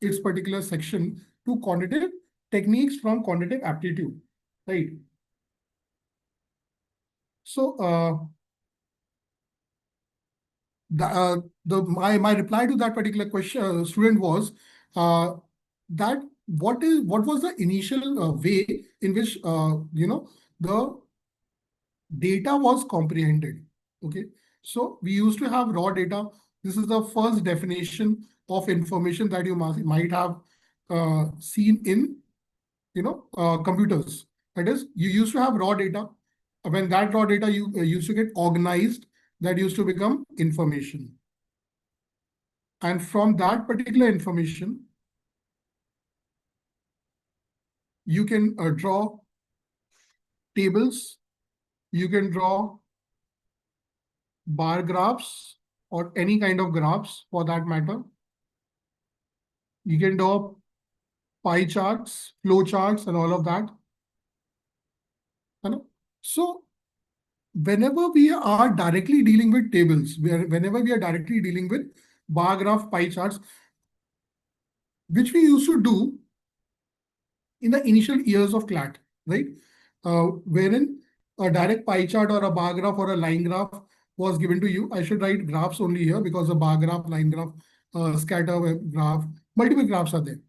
its particular section to quantitative techniques from quantitative aptitude, right? So my reply to that particular question student was that what was the initial way in which the data was comprehended. Okay, so we used to have raw data. This is the first definition of information that you might have seen in computers. That is, you used to have raw data. When that raw data you used to get organized, that used to become information. And from that particular information, you can draw tables, you can draw bar graphs or any kind of graphs for that matter. You can draw pie charts, flow charts, and all of that. So whenever we are directly dealing with tables, whenever we are directly dealing with bar graph, pie charts, which we used to do in the initial years of CLAT, right? Wherein a direct pie chart or a bar graph or a line graph was given to you. I should write graphs only here because the bar graph, line graph, scatter graph, multiple graphs are there,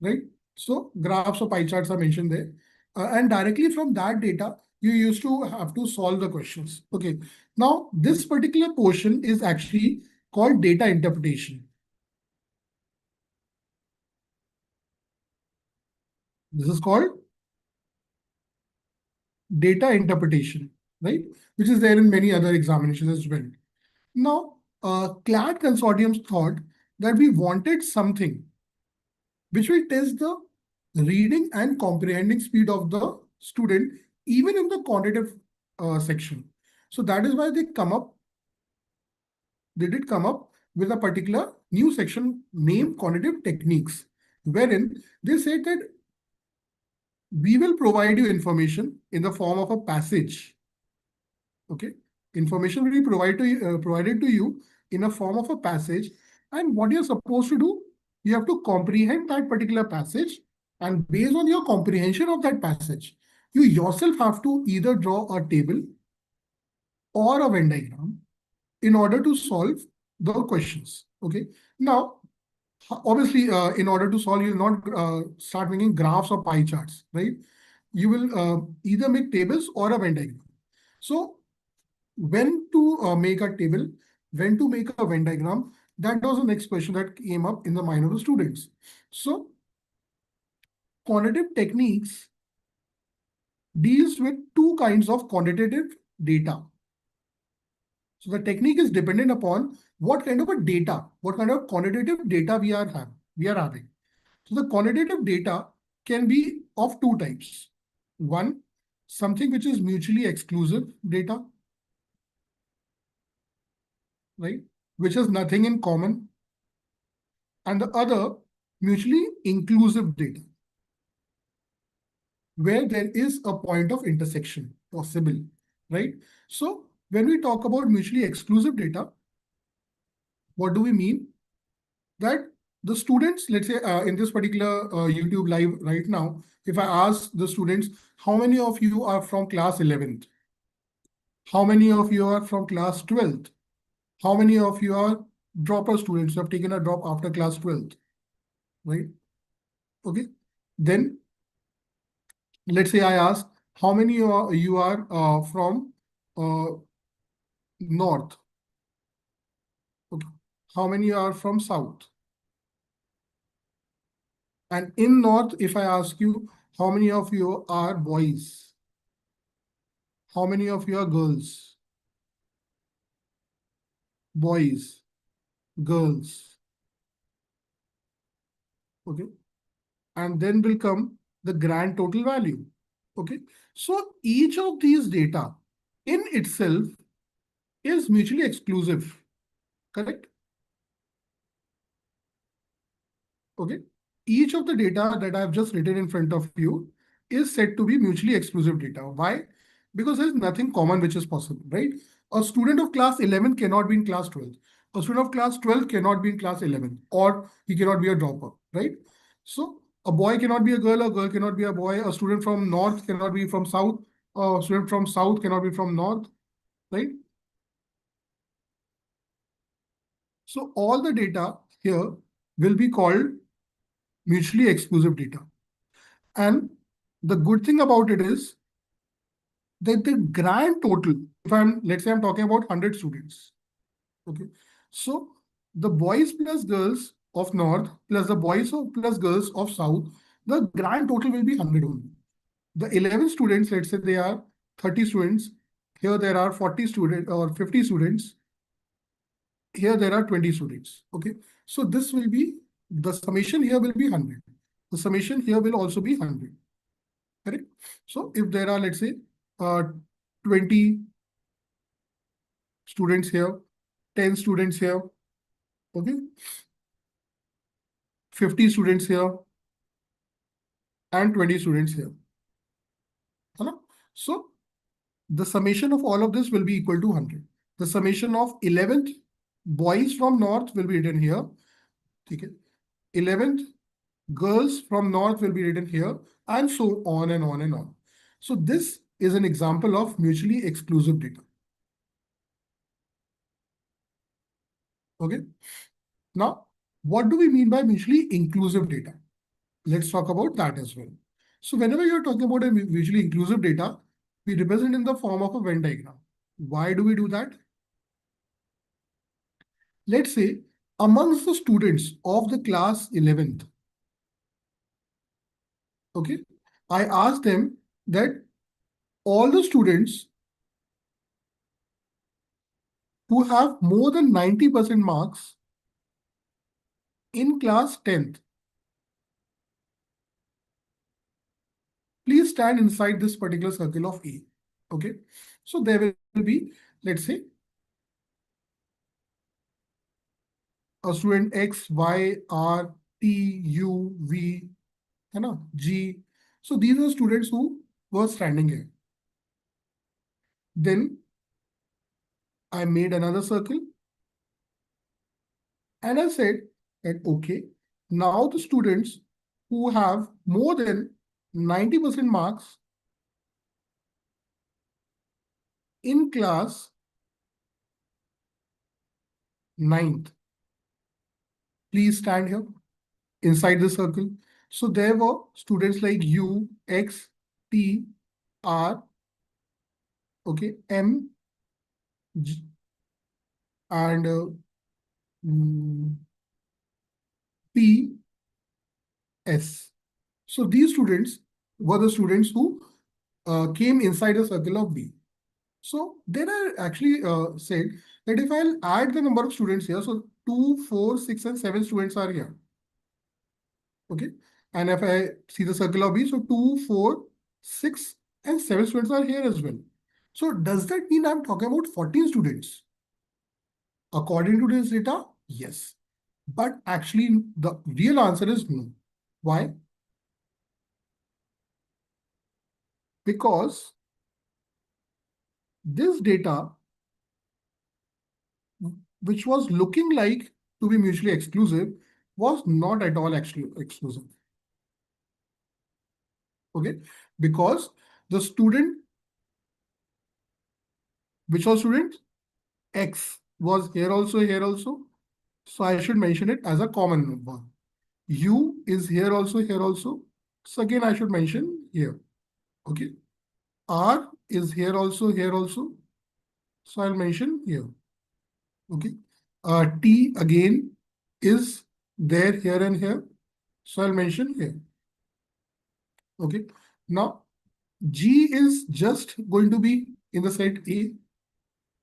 right? So graphs or pie charts are mentioned there. And directly from that data, you used to have to solve the questions. Okay. Now, this particular portion is actually called data interpretation. This is called data interpretation, right? Which is there in many other examinations as well. Now, CLAT consortiums thought that we wanted something which will test the reading and comprehending speed of the student, even in the quantitative section. So that is why they did come up with a particular new section named quantitative techniques, wherein they said that we will provide you information in the form of a passage. Okay, information will be provided to you in a form of a passage, and what you're supposed to do, you have to comprehend that particular passage, and based on your comprehension of that passage, you yourself have to either draw a table or a Venn diagram in order to solve the questions. Okay, now obviously in order to solve, you'll not start making graphs or pie charts, right? You will either make tables or a Venn diagram. So when to make a table, when to make a Venn diagram, that was the next question that came up in the mind of the students. So quantitative techniques deals with two kinds of quantitative data. So the technique is dependent upon what kind of a data, what kind of quantitative data we are having. So the quantitative data can be of two types. One, something which is mutually exclusive data, right? Which has nothing in common. And the other, mutually inclusive data, where there is a point of intersection possible, right? So when we talk about mutually exclusive data, what do we mean? That the students, let's say in this particular YouTube live right now, if I ask the students, how many of you are from class 11th? How many of you are from class 12th? How many of you are dropper students who have taken a drop after class 12th, right? Okay. Then let's say I ask, how many you are from north? Okay. How many are from south? And in north, if I ask you, how many of you are boys? How many of you are girls? Boys, girls. Okay. And then will come the grand total value. Okay. So each of these data in itself is mutually exclusive. Correct? Okay. Each of the data that I've just written in front of you is said to be mutually exclusive data. Why? Because there's nothing common which is possible, right? A student of class 11 cannot be in class 12. A student of class 12 cannot be in class 11, or he cannot be a dropper, right? So a boy cannot be a girl cannot be a boy, a student from north cannot be from south, a student from south cannot be from north, right? So all the data here will be called mutually exclusive data. And the good thing about it is that the grand total, if let's say I'm talking about 100 students, okay? So the boys plus girls of north plus the boys plus girls of south, the grand total will be 100 only. The 11 students, let's say they are 30 students, here there are 40 students or 50 students, here there are 20 students, okay? So this will be, the summation here will be 100. The summation here will also be 100, correct? So if there are, let's say, 20 students here, 10 students here, okay, 50 students here, and 20 students here. So the summation of all of this will be equal to 100. The summation of 11th boys from north will be written here. Okay. 11th girls from north will be written here, and so on and on and on. So this is an example of mutually exclusive data. Okay. Now, what do we mean by mutually inclusive data? Let's talk about that as well. So whenever you're talking about a mutually inclusive data, we represent in the form of a Venn diagram. Why do we do that? Let's say amongst the students of the class 11th, okay, I asked them that all the students who have more than 90% marks in class 10th, please stand inside this particular circle of A. Okay, so there will be, let's say, a student X, Y, R, T, U, V, G. So these are students who were standing here. Then I made another circle and I said that, okay, now the students who have more than 90% marks in class 9th, please stand here inside the circle. So there were students like U, X, T, R, okay, M, G, and P, S. So these students were the students who came inside the circle of B. So then I actually said that if I'll add the number of students here, so 2, 4, 6, and 7 students are here. Okay. And if I see the circle of B, so 2, 4, 6, and 7 students are here as well. So does that mean I'm talking about 14 students? According to this data, yes. But actually, the real answer is no. Why? Because this data, which was looking like to be mutually exclusive, was not at all actually exclusive. Okay, because the student, which was student X, was here also. So I should mention it as a common number. U is here also. So again, I should mention here. Okay. R is here also. So I'll mention here. Okay. T again is there, here and here. So I'll mention here. Okay. Now G is just going to be in the set A.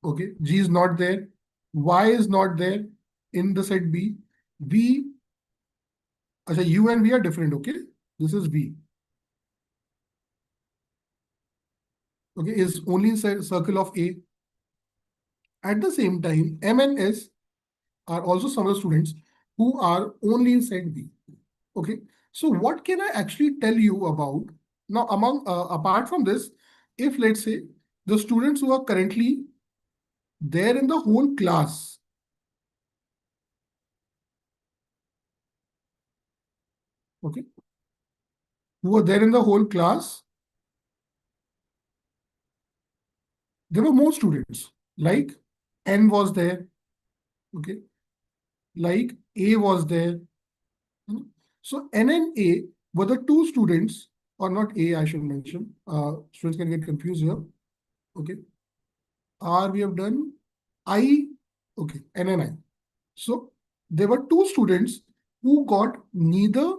Okay. G is not there. Y is not there in the set B. V, U and V are different. Okay. This is V. Okay. Is only in circle of A. At the same time, M and S are also some of the students who are only in set B. Okay. So what can I actually tell you about now apart from this, if let's say the students who are currently there in the whole class, Okay, who were there in the whole class? There were more students. Like N was there. Okay, like A was there. Hmm. So N and A were the two students, or not A, I should mention. Students can get confused here. Okay, R we have done. I, okay, N and I. So there were two students who got neither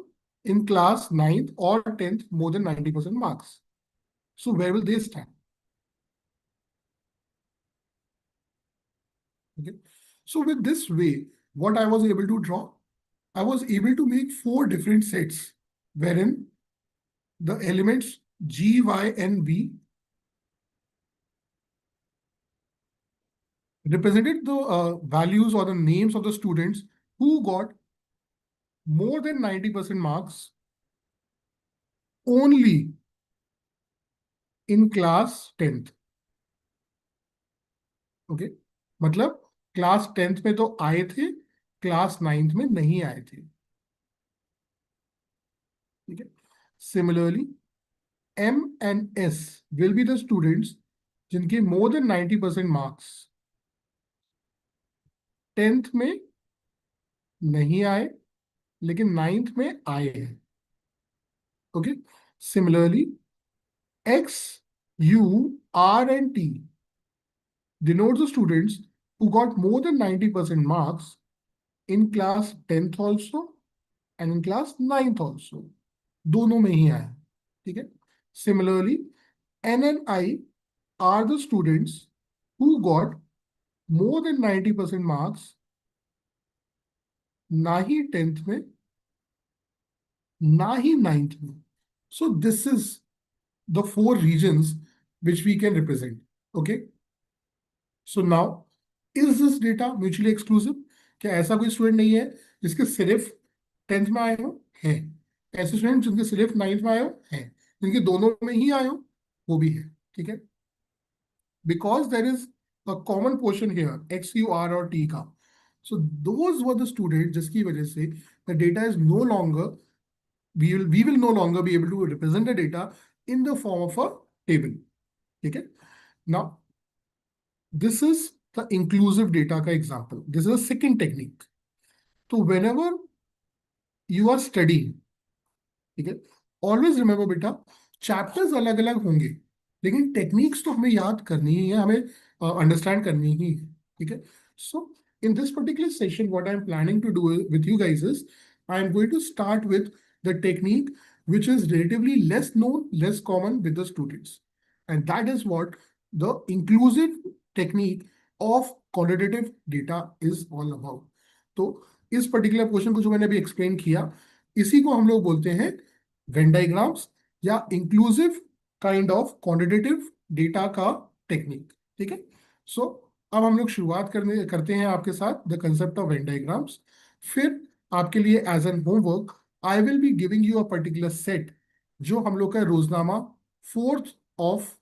in class 9th or 10th more than 90% marks. So where will they stand? Okay. So with this way, what I was able to draw, I was able to make four different sets wherein the elements G, Y, and B represented the values or the names of the students who got more than 90% marks only in class 10th. Okay, मतलब class 10th में तो आए थे, class 9th में नहीं आए थे. ठीक है. Similarly M and S will be the students जिनके मोर देन 90% मार्क्स 10th में नहीं आए लेकिन 9th में आए हैं. Okay. Similarly X, U, R and T denotes the students who got more than 90% marks in class 10th also and in class 9th also. दोनों में ही आया. ठीक है. Similarly, N and I are the students who got more than 90% marks ना ही 10th में ना ही 9th में. So this is the four regions which we can represent. Okay. So now, is this data mutually exclusive? क्या ऐसा कोई student नहीं है जिसके सिर्फ 10th में आए हो? है. ऐसे स्टूडेंट जिनके सिर्फ 9th में आए हो? है. जिनके दोनों में ही आए हो? वो भी है. ठीक है. Because there is a common portion here, X, U, R और T का. So those were the students जिसकी वजह से the data is no longer, we will no longer be able to represent the data in the form of a table. ठीक है. Now, this is the inclusive data का example. This is a second technique. So whenever you are studying, ठीक है, always remember बेटा, chapters अलग अलग होंगे लेकिन टेक्निक्स तो हमें याद करनी ही है, हमें अंडरस्टैंड करनी ही है. ठीक है. सो in this particular session, what I'm planning to do with you guys is I'm going to start with the technique which is relatively less known, less common with the students. And that is what the inclusive technique of quantitative data is all about. तो इस particular portion को जो मैंने अभी explain किया, इसी को हम लोग बोलते हैं वेन डायग्राम्स या inclusive kind of quantitative data का टेक्निक. ठीक है. सो अब हम लोग शुरुआत करते हैं आपके साथ the concept of Venn diagrams. फिर आपके लिए as an homework I will be giving you a particular set जो हम लोग का रोजनामा 4th ऑफ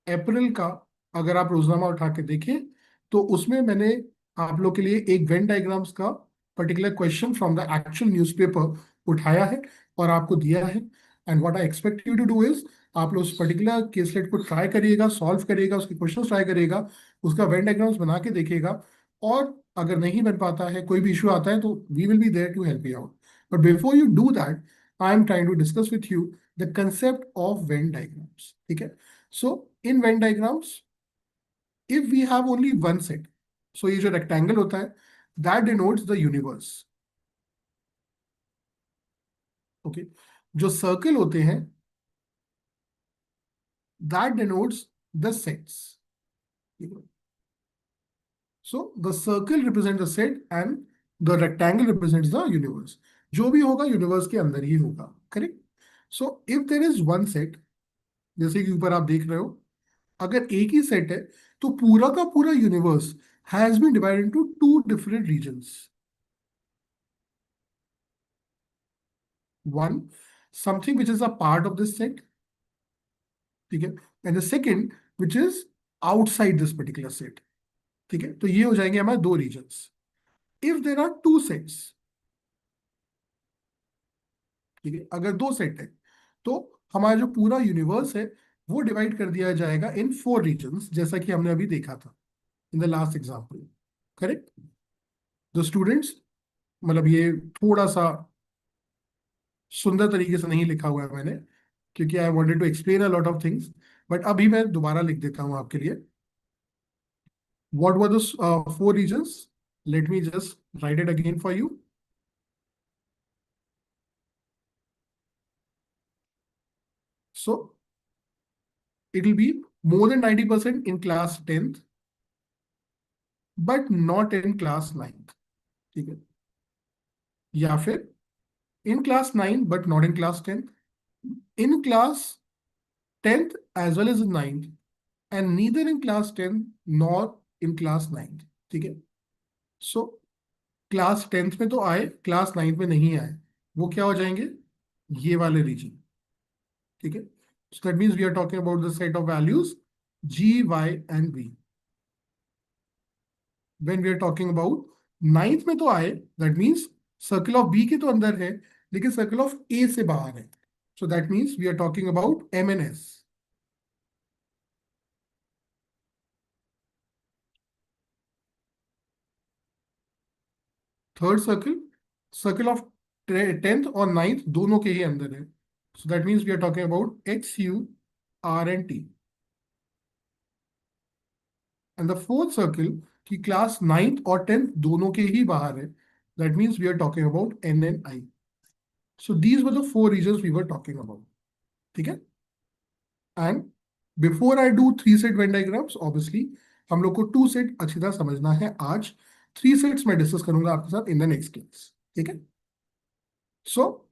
अप्रैल का अगर आप रोजनामा उठा के देखें तो उसमें मैंने आप लोग के लिए एक वेन डायग्राम्स का particular question from the actual newspaper उठाया है और आपको दिया है. And what I expect you to do is आप लोग उस पर्टिकुलर केसलेट को ट्राई करिएगा, सॉल्व करिएगा, उसके क्वेश्चन ट्राई करिएगा, उसका वेन डायग्राम्स बना के देखिएगा. और अगर नहीं बन पाता है, कोई भी इशू आता है, तो we will be there to help you out. But before you do that, I am trying to discuss with you the concept of Venn diagrams. ठीक है. So in Venn diagrams, if we have only one set, so ये जो rectangle होता है, that denotes the universe. Okay. जो circle होते हैं, that denotes the sets. So the circle represents the set and the rectangle represents the universe. जो भी होगा universe के अंदर ही होगा. Correct? So if there is one set, जैसे कि ऊपर आप देख रहे हो, अगर एक ही सेट है तो पूरा का पूरा universe has been divided into two different regions. One, something which is a part of this set. ठीक है. And the second which is outside this particular set. ठीक है. तो ये हो जाएंगे हमारे दो regions. If there are two sets, ठीक है, अगर दो सेट है तो हमारा जो पूरा यूनिवर्स है वो डिवाइड कर दिया जाएगा इन फोर रीजन्स, जैसा कि हमने अभी देखा था in the last example. Correct. The students, मतलब ये थोड़ा सा सुंदर तरीके से नहीं लिखा हुआ है मैंने, क्योंकि I wanted to explain a lot of things, but अभी मैं दोबारा लिख देता हूँ आपके लिए। What were the four regions? Let me just write it again for you. So it will be more than 90% in class 10th but not in class 9th, ठीक है, या फिर in class 9 but not in class 10th, in class 10th as well as in 9th, and neither in class 10th nor in class 9th, ठीक है। So class 10th में तो आए, class 9th में नहीं आए, वो क्या हो जाएंगे? ये वाले रीजन, ठीक है। So that means we are talking about the set of values G, Y and V. When we are talking about ninth में तो आए, that means circle of B के तो अंदर है लेकिन सर्कल ऑफ ए से बाहर है। So that means we are talking about M N S. Third circle, circle of 10th और 9th दोनों के ही अंदर है। So that means we are talking about X U R and T. And the fourth circle की class 9th और 10th दोनों के ही बाहर है, that means we are talking about N N I. So these were the four reasons we were talking about, ठीक है। And before I do three set Venn diagrams, obviously हम लोग को टू सेट अच्छी तरह समझना है आज। थ्री सेट्स मैं डिस्कस करूंगा आपके साथ इन द नेक्स्ट क्लास, ठीक है। सो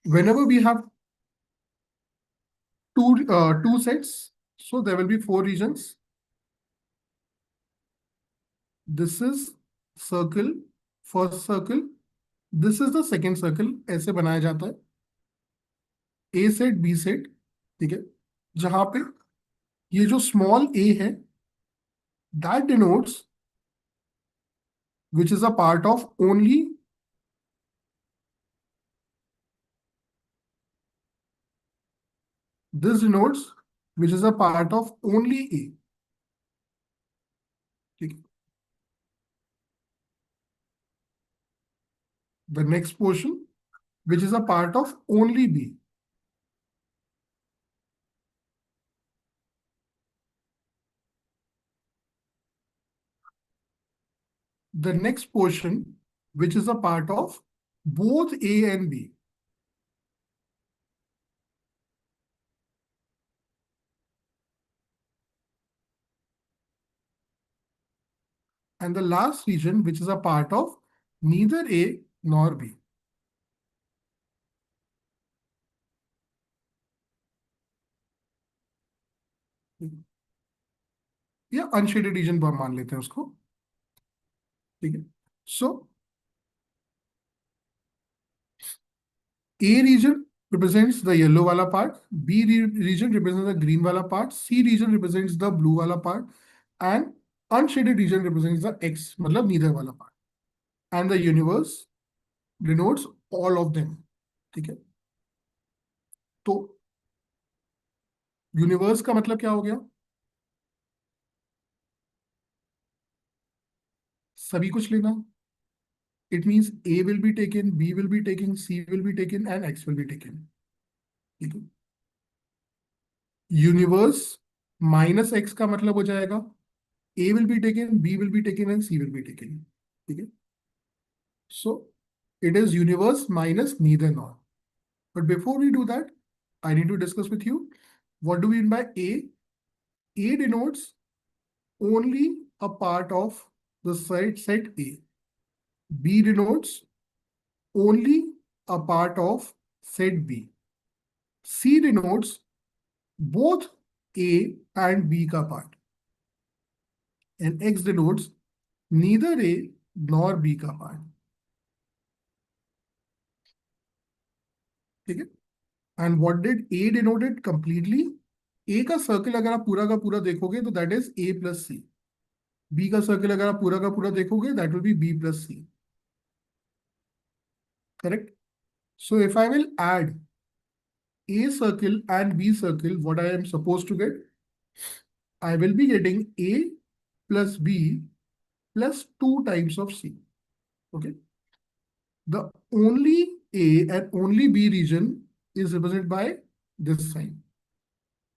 whenever we have two sets, so there will be four regions. This is circle, first circle, this is the second circle, ऐसे बनाया जाता है ए सेट बी सेट, ठीक है, जहां पे ये जो स्मॉल ए है that denotes which is a part of only, this denotes which is a part of only A, ठीक है। The next portion which is a part of only B, the next portion which is a part of both A and B, and the last region which is a part of neither A nor B, या unshielded reason मान लेते हैं उसको, ठीक है। सो A region represents the yellow wala part, region represents the green wala part, C region represents the blue wala part, and unshaded region represents the X, मतलब neither wala part. And the universe denotes all of them, ठीक है। तो universe का मतलब क्या हो गया? सभी कुछ लेना। It means A will be taken, B will be taken, C will be taken, and X will be taken, ठीक है। यूनिवर्स माइनस एक्स का मतलब हो जाएगा A will be taken, B will be taken, and C will be taken, ठीक है। So it is universe minus neither nor. But before we do that, I need to discuss with you what do we mean by A? A denotes only a part of the set A. B denotes only a part of set B. C denotes both A and B का part. And X denotes neither A nor B का part. ठीक है। And what did A denoted completely? A का circle अगर आप पूरा का पूरा देखोगे तो that is A plus C, B का सर्कल अगर आप पूरा का पूरा देखोगे, that will be B plus C. Correct? So if I will add A circle and B circle, what I am supposed to get? I will be getting A plus B plus 2 times of C. Okay. The only A and only B region is represented by this sign.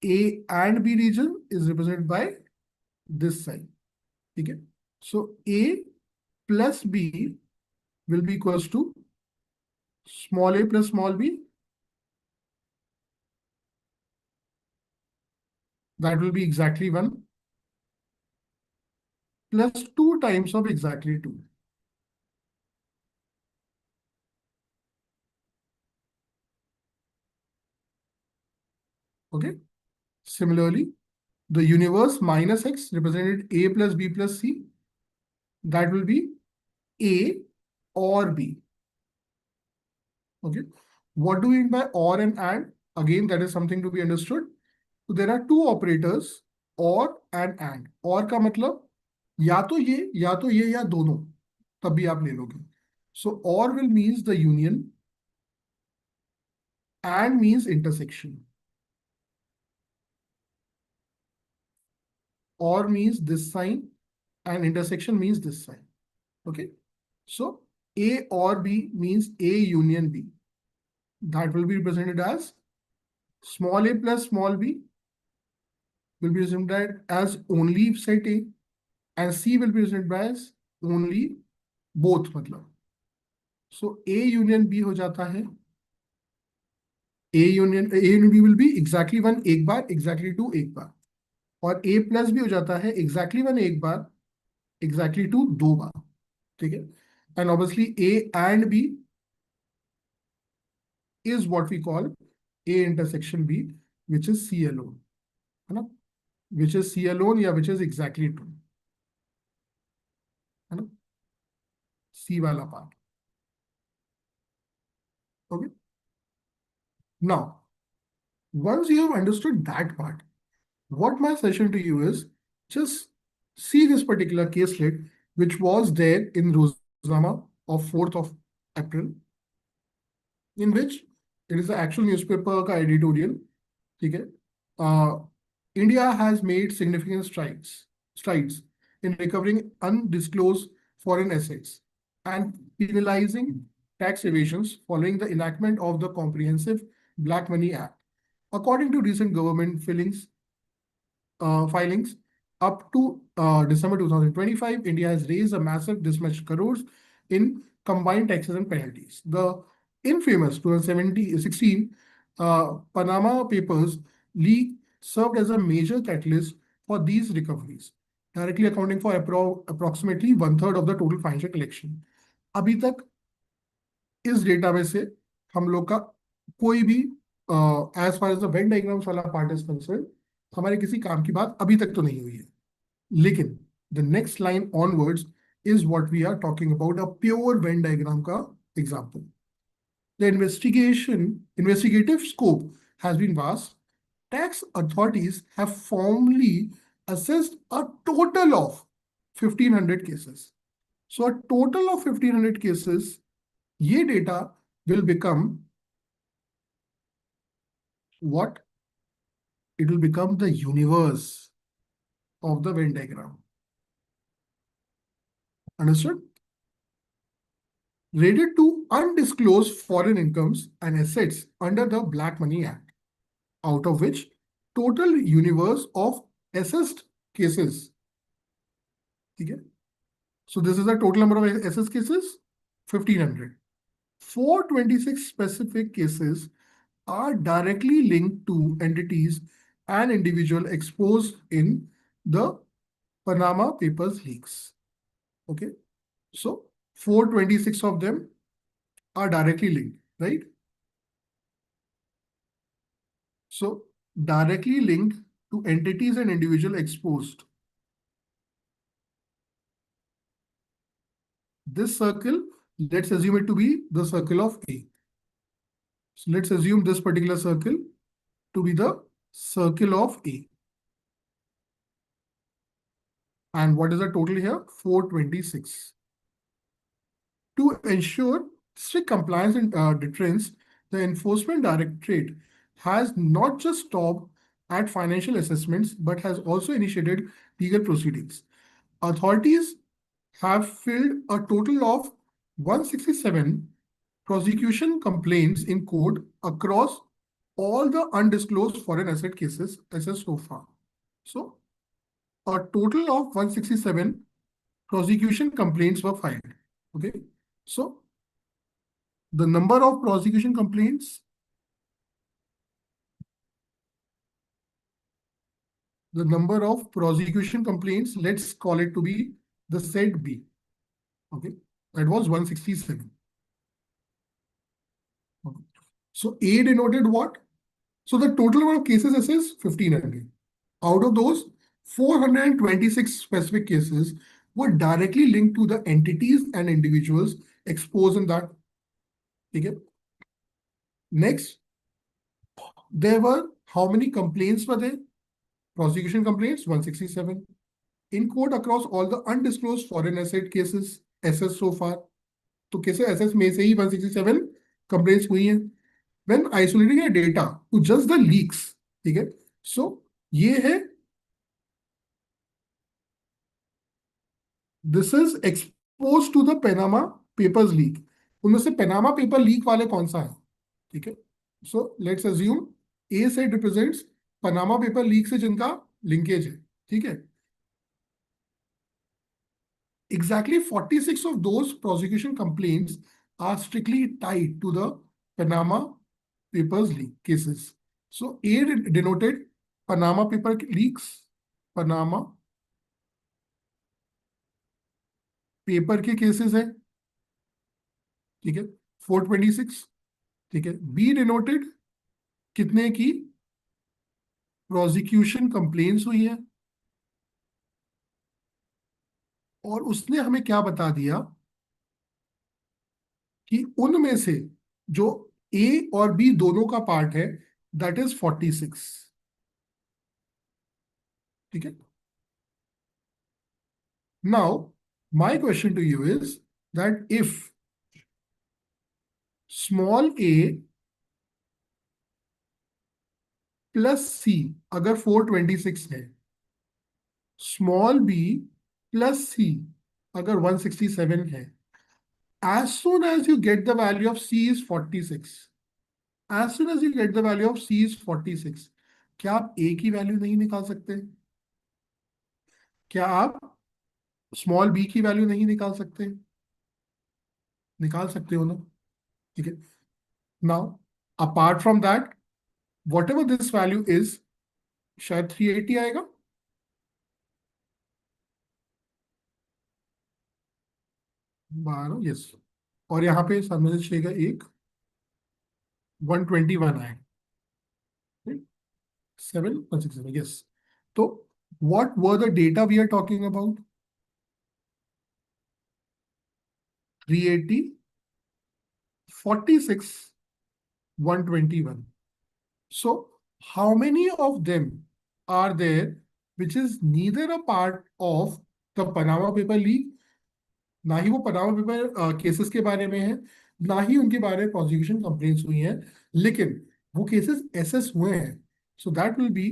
A and B region is represented by this sign. Okay. So A plus B will be equals to small a plus small b. That will be exactly 1 plus 2 times of exactly 2. Okay. Similarly, the universe minus x represented a plus b plus c. That will be a or b. Okay. What do we mean by or and? Again, that is something to be understood. So there are two operators, or and. और का मतलब या तो ये या तो ये या दोनों, तब भी आप ले लोगे. So or will means the union, and means intersection. Or means this sign, and intersection means this sign. Okay. So A or B means A union B. That will be represented as small a plus small b will be represented as only set A, and C will be represented by as only both मतलब. So A union B हो जाता है. A union B will be exactly 1 एक बार, exactly 2 एक बार. और A plus B हो जाता है exactly 1 एक बार, exactly 2 दो बार. ठीक है. And obviously A and B is what we call A intersection B, which is C alone. है ना? Which is C alone या which is exactly 2. है ना? C वाला part. Okay. Now, once you have understood that part, what my suggestion to you is just see this particular caselet, which was there in Roznama of 4th of April, in which it is the actual newspaper ka editorial. Okay. India has made significant strides in recovering undisclosed foreign assets and penalizing tax evasions following the enactment of the Comprehensive Black Money Act. According to recent government filings, up to December 2025, India has raised a massive this much crores in combined taxes and penalties. The infamous 2016 Panama Papers leak served as a major catalyst for these recoveries, directly accounting for approximately 1/3 of the total financial collection. अभी तक इस data में से हम लोग का कोई भी as far as the Venn diagrams वाला पार्ट इज कंसर्न हमारे किसी काम की बात अभी तक तो नहीं हुई है. लेकिन the next line onwards is what we are talking about, a pure Venn diagram का example. The investigative scope has been vast. Tax authorities have formally assessed a total of 1,500 cases. So a total of 1,500 cases, ये data will become what? It will become the universe of the Venn diagram. Understood? Related to undisclosed foreign incomes and assets under the Black Money Act, out of which total universe of assessed cases. Okay? So this is the total number of assessed cases, 1,500. 426 specific cases are directly linked to entities and individual exposed in the Panama Papers leaks. Okay, so 426 of them are directly linked, right? So directly linked to entities and individual exposed. This circle, let's assume it to be the circle of A. So let's assume this particular circle to be the circle of A. And what is the total here? 426. To ensure strict compliance and deterrence, the Enforcement Directorate has not just stopped at financial assessments but has also initiated legal proceedings. Authorities have filed a total of 167 prosecution complaints in court across all the undisclosed foreign asset cases assessed so far. So, a total of 167 prosecution complaints were filed. Okay, so the number of prosecution complaints, let's call it to be the set B. Okay, that was 167. Okay. So A denoted what? So the total number of cases assessed 1500. Out of those, 426 specific cases were directly linked to the entities and individuals exposed in that. Okay. Next, there were how many complaints were there? Prosecution complaints 167. In court across all the undisclosed foreign asset cases assessed so far. तो कैसे assess में से ही 167 complaints हुई हैं. When isolating a data to just the leaks, ठीक है? So ये है, this is exposed to the Panama Papers leak. उनमें से Panama Paper leak वाले कौन सा है? ठीक है? So let's assume A set represents Panama Paper leak से जिनका linkage है. ठीक है? Exactly 46 of those prosecution complaints are strictly tied to the Panama Papers leak cases. So A denoted Panama paper leaks, Panama paper के cases है. ठीक है, 426. ठीक है, बी डिनोटेड कितने की प्रोसिक्यूशन कंप्लेंट्स हुई है, और उसने हमें क्या बता दिया कि उनमें से जो ए और बी दोनों का पार्ट है दैट इज 46. ठीक है. Now my question to you is that if small A plus C अगर 426 है, स्मॉल बी प्लस सी अगर 167 है, as soon as you get the value of c is 46, as soon as you get the value of c is 46, क्या आप a की value नहीं निकाल सकते? क्या आप स्मॉल b की वैल्यू नहीं निकाल सकते? निकाल सकते हो ना. ठीक है. Now apart from that what ever this value is, शायद 380 आएगा. 12, यस. और यहाँ पे सामने से छेगा एक 121 आए. 7 yes. So what were the data we are talking about? 380, 46, 121. So how many of them are there which is neither a part of the Panama paper leak, ना ही वो पनामा पेपर केसेस के बारे में है, ना ही उनके बारे में प्रोसिक्यूशन कंप्लेंट्स हुई हैं, लेकिन वो केसेस एसएस हुए हैं. सो दैट विल बी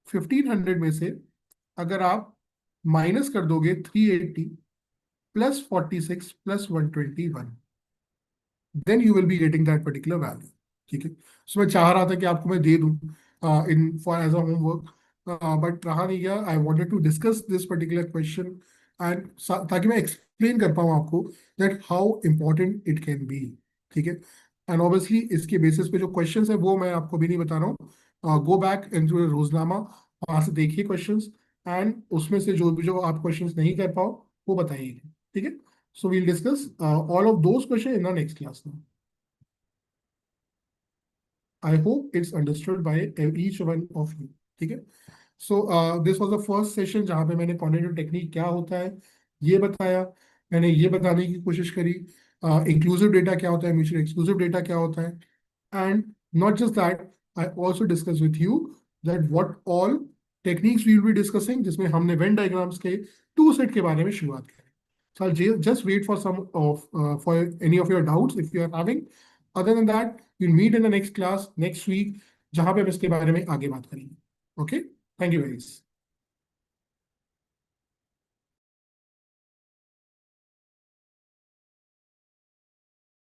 1500 में से अगर आप माइनस कर दोगे 380 plus 46 plus 121, then you will be getting that particular value. ठीक है. सो मैं चाह रहा था कि आपको मैं दे दूं in for as a homework, but रहा नहीं गया. I wanted to discuss this particular question and ताकि मैं एक्सप्लेन कर पाऊँ आपको that how important it can be. ठीक है. एंड ऑब्वियसली इसके बेसिस पे जो क्वेश्चन है वो मैं आपको भी नहीं बता रहा हूँ. गो बैक इन टू रोजनामा, वहां से देखिए क्वेश्चंस, एंड उसमें से जो आप क्वेश्चंस नहीं कर पाओ वो बताइए. ठीक है. So we'll discuss all of those questions in our next class now. I hope it's understood by each one of you. ठीक है. So this was the first session जहाँ पे मैंने quantitative technique क्या होता है ये बताया. मैंने ये बताने की कोशिश करी inclusive data क्या होता है, mutually exclusive data क्या होता है, and not just that, I also discussed with you that what all techniques we will be discussing, जिसमें हमने वेन डायग्राम्स के 2 सेट के बारे में शुरुआत करी. So I'll just wait for for any of your doubts if you are having. Other than that, we'll meet in the next class next week, जहां पे हम इसके बारे में आगे बात करेंगे. Okay? Thank you guys.